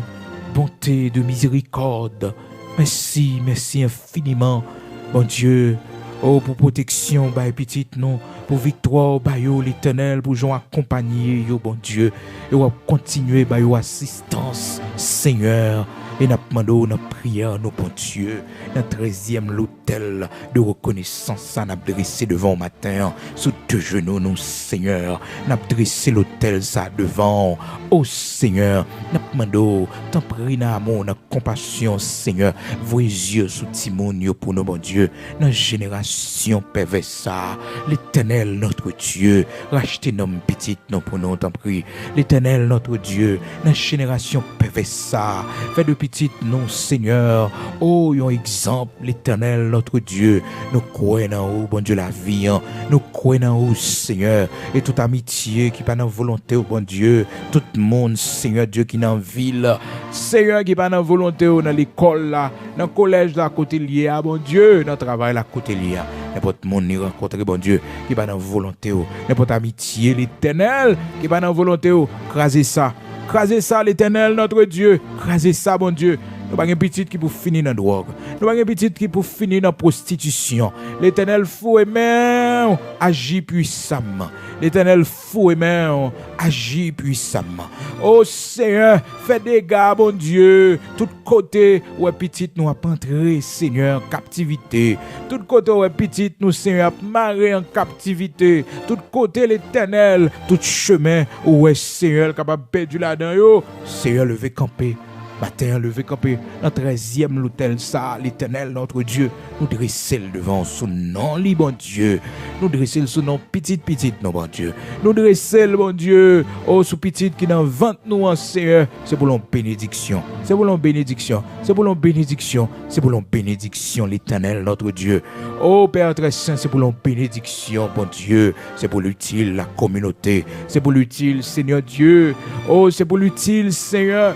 bonté, de miséricorde. Merci, merci infiniment, bon Dieu. Oh, pour protection, bah, petite non, pour victoire, bah, yo, l'Éternel, pour gens accompagner, yo, bon Dieu. Et on va continuer, bah, yo, assistance, Seigneur. Et nous demandons notre prière, nos bon Dieu, notre 13e l'autel de reconnaissance, ça n'a dressé devant au matin, sous deux genoux, nous, Seigneur, n'a dressé l'autel, ça devant, oh Seigneur, nous demandons, t'en prie, n'a amour, n'a compassion, Seigneur, vos yeux sous Timon, pour nos bon Dieu, notre génération perverse, ça, l'Éternel, notre Dieu, rachetez nos petites, non pour nous, t'en prie, l'Éternel, notre Dieu, notre génération perverse, ça, fait de petite non Seigneur, oh yon exemple l'Éternel notre Dieu, nous croyons en haut bon Dieu la vie, hein. Nous croyons en haut Seigneur, et toute amitié qui pas dans volonté au bon Dieu, tout le monde Seigneur Dieu qui dans ville, Seigneur qui pas dans volonté dans l'école là, dans le collège là côté lié à bon Dieu, dans le travail là côté lié, n'importe monde ni rencontrer bon Dieu qui pas dans volonté, n'importe amitié l'Éternel qui pas dans volonté, craser ça. Crasez ça, l'Éternel, notre Dieu. Crasez ça, bon Dieu. Nous n'avons pas une petite qui pour finir dans la drogue. Nous n'avons pas une petite qui pour finir dans la prostitution. L'Éternel fou et même agit puissamment. L'Éternel fou et même agit puissamment. Oh Seigneur, fais des dégâts, bon Dieu. Tout côté, où est petite nous a entré, Seigneur, captivité. Tout côté, où est petite nous, Seigneur, marré en captivité. Tout côté, l'Éternel, tout chemin, où est Seigneur, capable de perdre là-dedans. Seigneur, levé camper. Matin, levé campé, dans 13e l'autel, ça, l'Éternel, notre Dieu, nous dresser devant son nom, li bon Dieu, nous dresser son nom, petite, non, bon Dieu, nous dresser le bon Dieu, oh, sous petite qui dans 20 nous en Seigneur, c'est pour l'on bénédiction, c'est pour l'on bénédiction, c'est pour l'on bénédiction, c'est pour l'on bénédiction, l'Éternel, notre Dieu, oh, Père très saint, c'est pour l'on bénédiction, bon Dieu, c'est pour l'utile, la communauté, c'est pour l'utile, Seigneur Dieu, oh, c'est pour l'utile, Seigneur.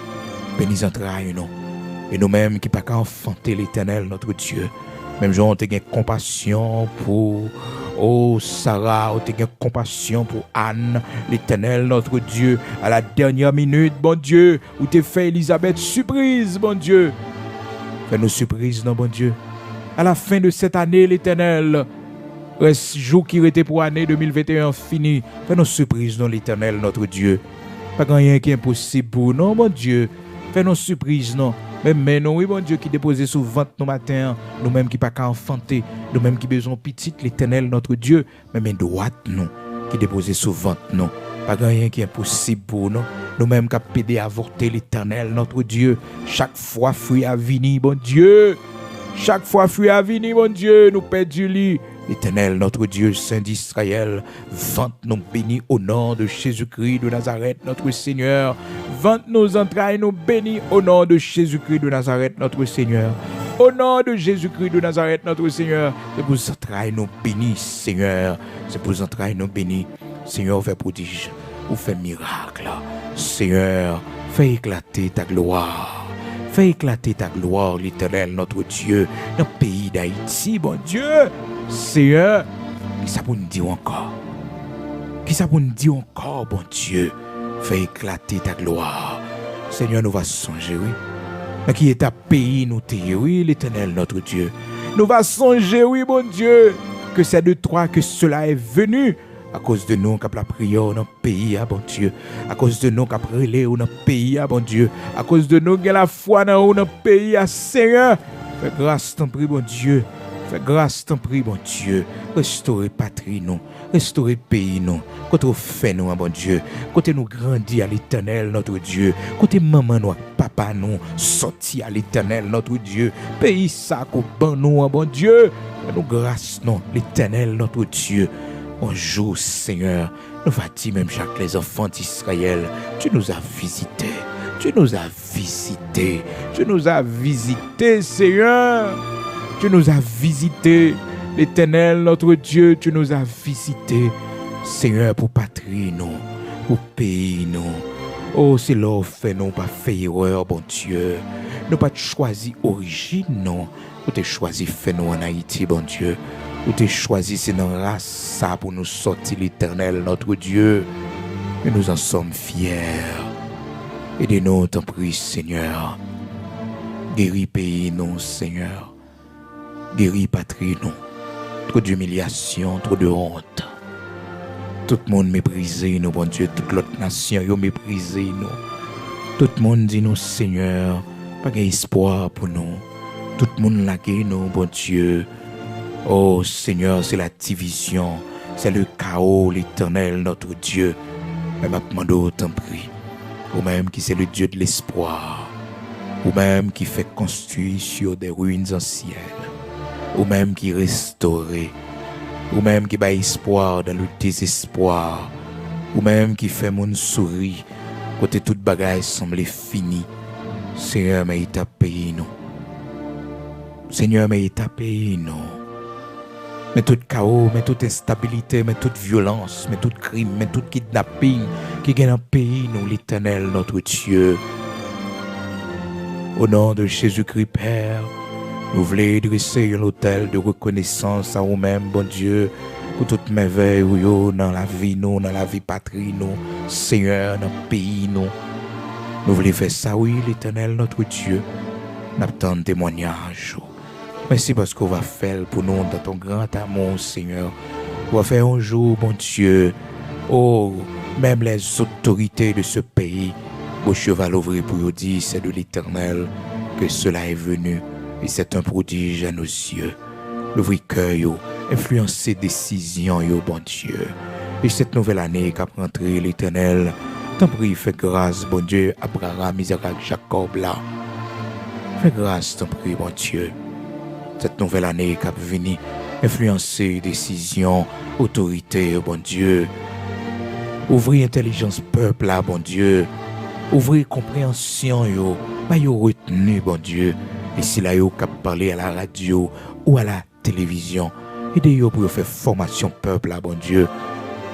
Bénis entrailles nous. Et nous-mêmes qui pas qu'à enfanter l'Éternel, notre Dieu. Même gens ont eu compassion pour Sarah, ont eu compassion pour Anne, l'Éternel, notre Dieu. À la dernière minute, bon Dieu, où t'es fait Elisabeth surprise, bon Dieu. Fais-nous surprise, non, bon Dieu. À la fin de cette année, l'Éternel, reste jour qui était pour année 2021 fini. Fais-nous surprise, non, l'Éternel, notre Dieu. Pas rien qui est impossible pour nous, bon Dieu. Fais-nous surprise, non. Mais non, oui, bon Dieu, qui dépose sous vente nos matins, nous-mêmes qui pas qu'à enfanter, nous-mêmes qui besoin petite, l'Éternel, notre Dieu, mais droite, nous, qui dépose sous vente, non. Pas rien qui est impossible pour nous. Nous-mêmes qui pédé avorter l'Éternel, notre Dieu. Chaque fois, fruit à venir, bon Dieu. Chaque fois, fruit à venir, bon Dieu, nous perdons du lit. L'Éternel, notre Dieu, Saint d'Israël, vente nous bénis au nom de Jésus-Christ de Nazareth, notre Seigneur. Vente nos entrailles nous bénis au nom de Jésus-Christ de Nazareth, notre Seigneur. Au nom de Jésus-Christ de Nazareth, notre Seigneur. C'est pour vos entrailles nous bénis, Seigneur. C'est pour vos entrailles nous bénis. Seigneur, fais prodige, ou fais miracle. Seigneur, fais éclater ta gloire. Fais éclater ta gloire, l'Éternel, notre Dieu, dans le pays d'Haïti, bon Dieu. Seigneur, qui ça pour nous dire encore? Qui ça pour nous dire encore, bon Dieu? Fais éclater ta gloire. Seigneur, nous va songer, oui. Mais qui est ta pays, nous t'ayons, oui, l'Éternel, notre Dieu. Nous va songer, oui, bon Dieu, que c'est de toi que cela est venu. À cause de nous, qui la prière dans le pays, bon Dieu. À cause de nous, qui relé dans le pays, bon Dieu. À cause de nous, qui la foi dans le pays, Seigneur. Fais grâce, t'en prie, bon Dieu. Fais grâce, t'en prie, bon Dieu. Restaurer patrie, nous. Restaurer pays, nous. Côté fait, nous, bon Dieu. Côté nous grandit à l'Éternel, notre Dieu. Côté maman, nous, papa, nous. Sorti à l'Éternel, notre Dieu. Pays, ça, qu'on ban nous, bon Dieu. Fais nous grâce, non, l'Éternel, notre Dieu. Bonjour, Seigneur. Nous va dire même chaque les enfants d'Israël. Tu nous as visités. Tu nous as visités. Tu nous as visités, Seigneur. Tu nous as visités. L'Éternel, notre Dieu, tu nous as visités. Seigneur, pour patrie, nous. Pour pays, nous. Oh, c'est là fait nous pas fait erreur, bon Dieu. Nous pas choisi origine, non. Ou t'es choisi fait nous en Haïti, bon Dieu. Ou t'es choisi c'est dans race ça pour nous sortir l'Éternel, notre Dieu. Et nous en sommes fiers. Aidez-nous, t'en prie, Seigneur. Guéris pays, non, Seigneur. Guéris patrie, non. Trop d'humiliation, trop de honte. Tout le monde méprisé nous, bon Dieu. Toute l'autre nation, yo méprisé nous. Tout le monde dit nous, Seigneur, pas d'espoir pour nous. Tout le monde lagué nous, bon Dieu. Oh, Seigneur, c'est la division. C'est le chaos, l'Éternel, notre Dieu. Mais ma demande, t'en prie. Ou même qui c'est le Dieu de l'espoir. Ou même qui fait construire sur des ruines anciennes. Ou même qui restaure. Ou même qui bat espoir dans le désespoir. Ou même qui fait mon sourire côté toute bagaille semble fini. Seigneur, mais il t'a payé nous. Seigneur, mais il t'a payé nous. Mais tout chaos, mais toute instabilité, mais toute violence, mais tout crime, mais tout kidnapping qui gagne un pays, nous, l'Éternel, notre Dieu. Au nom de Jésus-Christ, Père, nous voulons dresser un hôtel de reconnaissance à nous-mêmes, bon Dieu, pour toute merveille dans la vie, nous, dans la vie patrie, nous, Seigneur, dans le pays, nous. Nous voulons faire ça, oui, l'Éternel, notre Dieu. Nous attendons témoignage. Merci parce qu'on va faire pour nous dans ton grand amour, Seigneur. On va faire un jour, bon Dieu. Oh, même les autorités de ce pays, au cheval ouvrir pour nous dire, c'est de l'Éternel que cela est venu. Et c'est un prodige à nos yeux. L'ouvrir cœur, influencer décisions, bon Dieu. Et cette nouvelle année qu'a rentré l'Éternel, t'en prie, fais grâce, bon Dieu, Abraham, Isaac, Jacob, là. Fais grâce, t'en prie, bon Dieu. Cette nouvelle année qu'a venu, influencer décisions, autorité, bon Dieu. Ouvrir intelligence peuple, là, bon Dieu. Ouvrir compréhension, pas yo retenu, bon Dieu. Et si là, yo cap parler à la radio ou à la télévision, aidez-yo pour faire formation peuple, là, bon Dieu.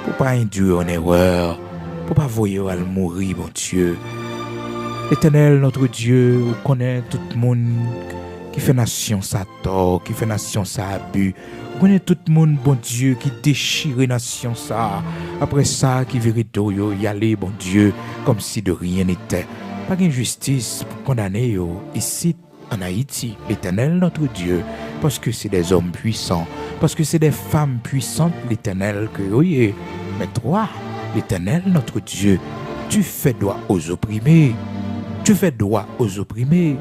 Pour pas induire en erreur, pour pas voyer à mourir, bon Dieu. L'Éternel, notre Dieu, vous connaît tout le monde qui fait nation ça tort, qui fait nation ça abus. Vous connaît tout le monde, bon Dieu, qui déchire nation ça. Après ça, qui verrait yo y aller, bon Dieu, comme si de rien n'était. Pas d'injustice pour condamner yo ici en Haïti, l'Éternel, notre Dieu, parce que c'est des hommes puissants, parce que c'est des femmes puissantes, l'Éternel, que oui. Mais toi, l'Éternel, notre Dieu, tu fais droit aux opprimés. Tu fais droit aux opprimés.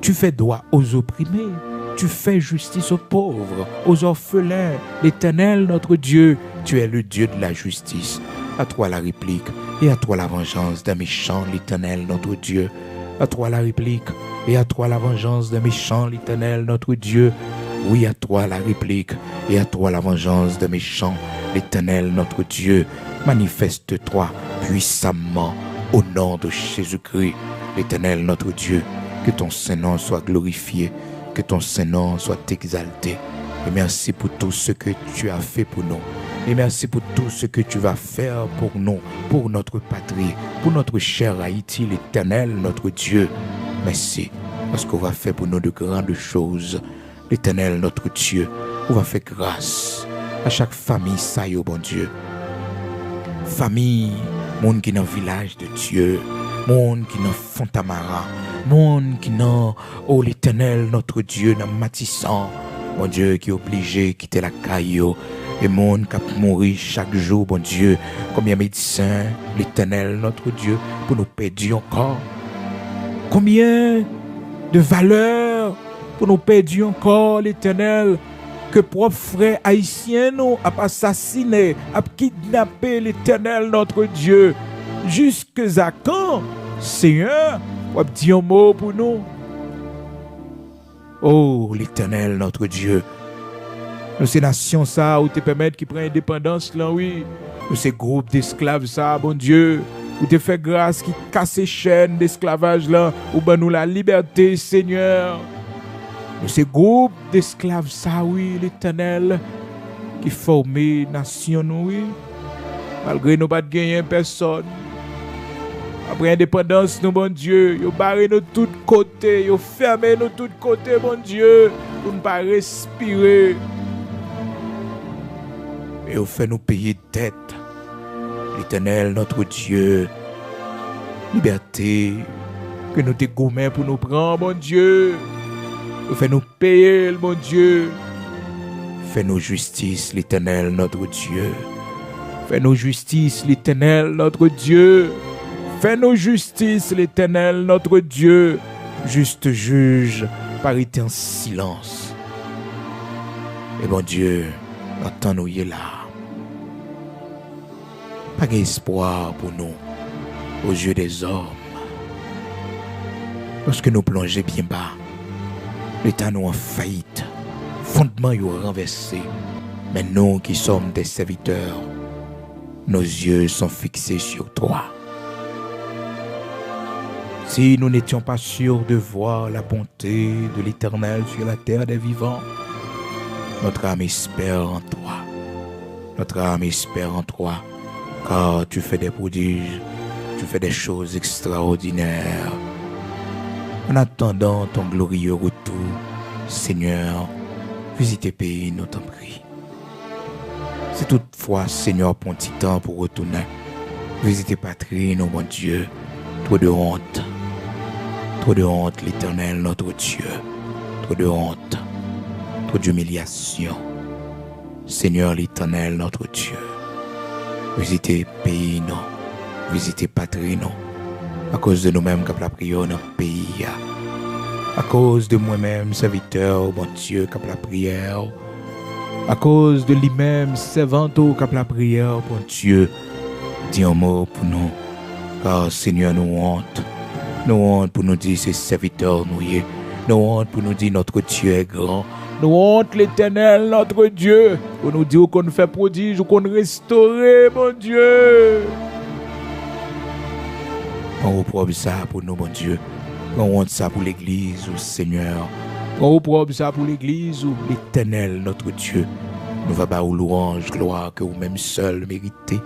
Tu fais droit aux opprimés. Tu fais justice aux pauvres, aux orphelins. L'Éternel, notre Dieu, tu es le Dieu de la justice. À toi la réplique et à toi la vengeance des méchants, l'Éternel, notre Dieu. À toi la réplique et à toi la vengeance des méchants, l'Éternel, notre Dieu. Oui, à toi la réplique et à toi la vengeance des méchants, l'Éternel, notre Dieu. Manifeste-toi puissamment au nom de Jésus-Christ, l'Éternel, notre Dieu. Que ton Saint-Nom soit glorifié, que ton Saint-Nom soit exalté. Et merci pour tout ce que tu as fait pour nous. Et merci pour tout ce que tu vas faire pour nous, pour notre patrie, pour notre cher Haïti, l'Éternel, notre Dieu. Merci, parce qu'on va faire pour nous de grandes choses. L'Éternel, notre Dieu, on va faire grâce à chaque famille, ça y est, bon Dieu. Famille, monde qui est dans le village de Dieu, monde qui est dans Fontamara, monde qui est dans l'Éternel, notre Dieu, dans Matissan, mon Dieu, qui est obligé de quitter la caillou. Et monde qui a mouru chaque jour, bon Dieu, combien de médecins, l'Éternel, notre Dieu, pour nous perdre encore. Combien de valeurs pour nous perdre encore, l'Éternel, que propres frères haïtiens nous a assassiné, a kidnappé, l'Éternel, notre Dieu. Jusque à quand, Seigneur, on dit un mot pour nous. Oh, l'Éternel, notre Dieu. Nous, ces nations, ça, où te permettre qu'ils prennent indépendance, là, oui. Nous, ces groupes d'esclaves, ça, bon Dieu. Ou te fait grâce qui casse les chaînes d'esclavage là, ou ben nous la liberté, Seigneur. Nous ces groupes d'esclaves, ça oui, l'Éternel, qui formé nation nous, oui. Malgré nous pas de gagner personne. Après indépendance, nous, bon Dieu, ils ont barré nous de tous côtés, ils ont fermé nous de tous côtés, bon Dieu, pour ne pas respirer. Et ils ont fait nous payer dette. L'Éternel, notre Dieu, liberté, que nous te gourmets pour nous prendre, bon Dieu. Fais-nous payer, mon Dieu. Fais-nous justice, l'Éternel, notre Dieu. Fais-nous justice, l'Éternel, notre Dieu. Fais-nous justice, l'Éternel, notre Dieu. Juste juge, parité en silence. Et mon Dieu, entends-nous y est là. Pas d'espoir pour nous, aux yeux des hommes. Lorsque nous plongeons bien bas, l'État nous en faillite, fondement est renversé. Mais nous qui sommes des serviteurs, nos yeux sont fixés sur toi. Si nous n'étions pas sûrs de voir la bonté de l'Éternel sur la terre des vivants, notre âme espère en toi. Notre âme espère en toi, car tu fais des prodiges, tu fais des choses extraordinaires. En attendant ton glorieux retour, Seigneur, visite tes pays, nous t'en prie. Si toutefois, Seigneur, prends un petit temps pour retourner, visite tes patries, nous, mon Dieu, trop de honte, l'Éternel, notre Dieu, trop de honte, trop d'humiliation. Seigneur, l'Éternel, notre Dieu, visite tes pays, nous, visite tes patries, nous. À cause de nous-mêmes qui la prière dans le pays. À cause de moi-même, serviteur, bon Dieu, qui la prière. À cause de lui-même, servant qui la prière, bon Dieu. Dis un mot pour nous. Car Seigneur, nous honte. Nous honte pour nous dire ces serviteurs nous y est. Nous honte pour nous dire notre Dieu est grand. Nous honte l'Éternel, notre Dieu. Pour nous dire qu'on fait prodige ou qu'on restaure, bon Dieu. On reprobe ça pour nous, mon Dieu. On honte ça pour l'Église, ou Seigneur. On reprobe ça pour l'Église, ou l'Éternel, notre Dieu. Nous va bas aux louanges, gloire que vous-même seul méritez.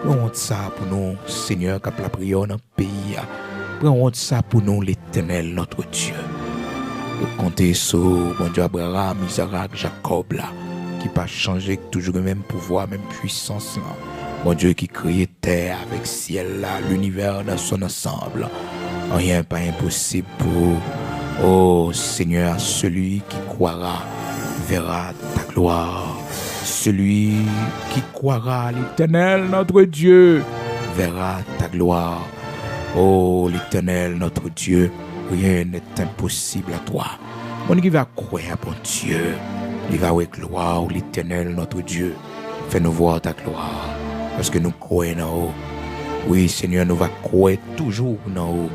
On honte ça pour nous, Seigneur, qui a la prière dans le pays. On honte ça pour nous, l'Éternel, notre Dieu. Nous comptons sur mon Dieu Abraham, Isaac, Jacob, là, qui pas changé, toujours le même pouvoir, même puissance, là. Mon Dieu qui crée terre avec ciel là, l'univers dans son ensemble. Rien pas impossible pour, oh Seigneur, celui qui croira verra ta gloire. Celui qui croira à l'Éternel, notre Dieu, verra ta gloire. Oh l'Éternel, notre Dieu, rien n'est impossible à toi. Mon qui va croire, bon Dieu, il va avec gloire, l'Éternel, notre Dieu, fais-nous voir ta gloire. Parce que nous croyons en haut. Oui, Seigneur, nous va croire toujours en haut.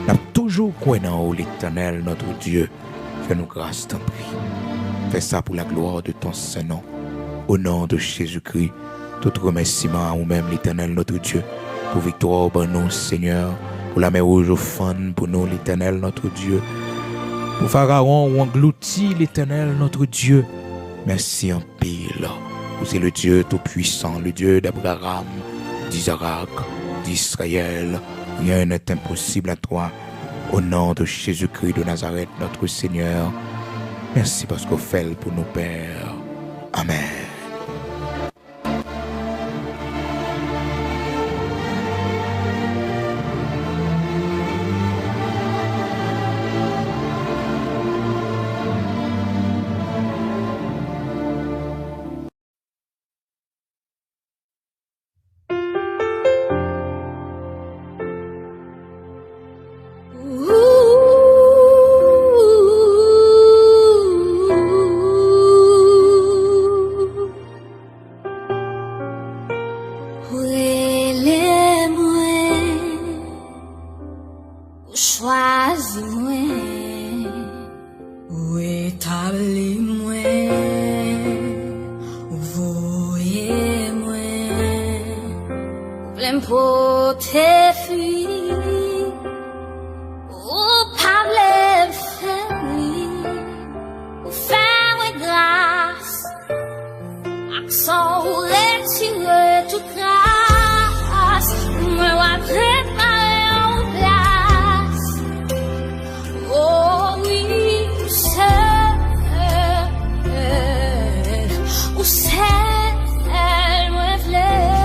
Nous avons toujours croire en haut, l'Éternel, notre Dieu. Fais-nous grâce, t'en prie. Fais ça pour la gloire de ton Saint-Nom. Au nom de Jésus-Christ, tout remerciement à nous-mêmes, l'Éternel, notre Dieu. Pour victoire, pour nous, Seigneur. Pour la mer rouge au fond, pour nous, l'Éternel, notre Dieu. Pour Pharaon, ou englouti, l'Éternel, notre Dieu. Merci en pile. Vous êtes le Dieu tout-puissant, le Dieu d'Abraham, d'Isaac, d'Israël. Rien n'est impossible à toi. Au nom de Jésus-Christ de Nazareth, notre Seigneur. Merci parce qu'on fait pour nos pères. Amen. même pour te fuir, ou parler faible, ou faire grâce, accent ou retirer toute grâce, me préparer en place. Oh oui, ou celle, moi v'lait,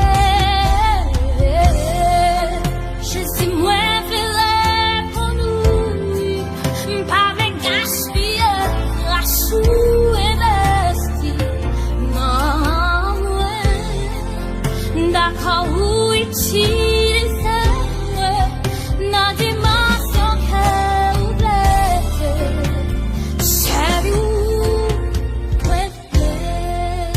je dis moi v'lait pour nous, pas avec gaspiller, grâce ou investi, non, d'accord, ou utiliser, non, dimension que vous plaît, c'est vous, moi v'lait.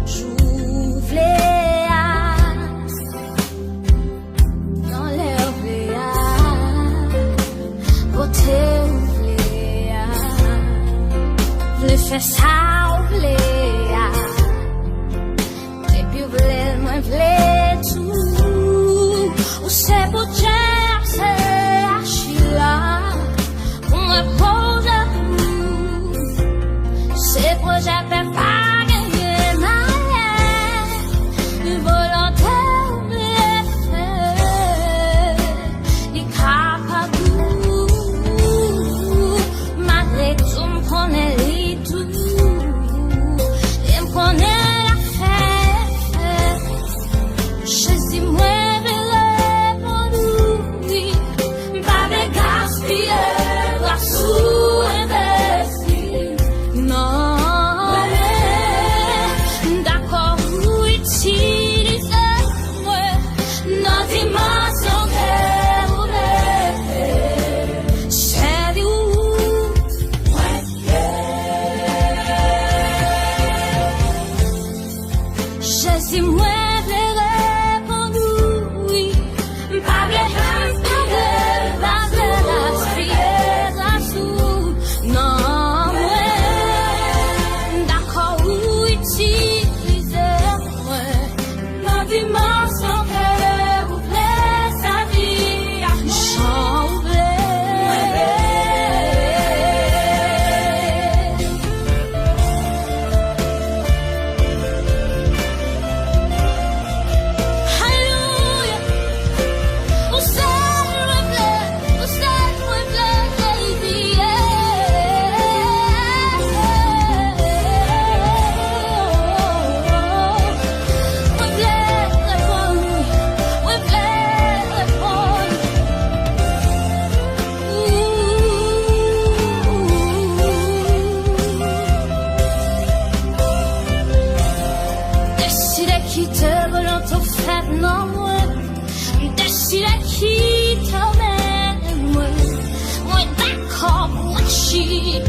J'ouvre les as, dans l'air côté ouvre les as, le fait ça ouvre les as, et puis moi v'lait tout, ou c'est pour dire c'est Achilla, pour me poser tout, ces projets peuvent pas gagner ma haine, volontaire me fait, les capables, malgré tout me prenait les tout, et me prenait la fête, je dis moi v'lait pour nous, pas de gaspiller, grâce ou investi, non, d'accord, ou utiliser, non, dimension que vous voulez, c'est où, je dis moi v'lait pour nous, oui, pas de gaspiller, grâce ou, non, d'accord, ou utiliser, non, dimension que vous plaît, sa vie, j'en oublie. Hallelujah. Vous savez, moi v'lait, baby, moi v'lait pour nous, moi v'lait pour nous. Décidez qui te volonté fait non moi, décidez qui te mène moi d'accord pour agir.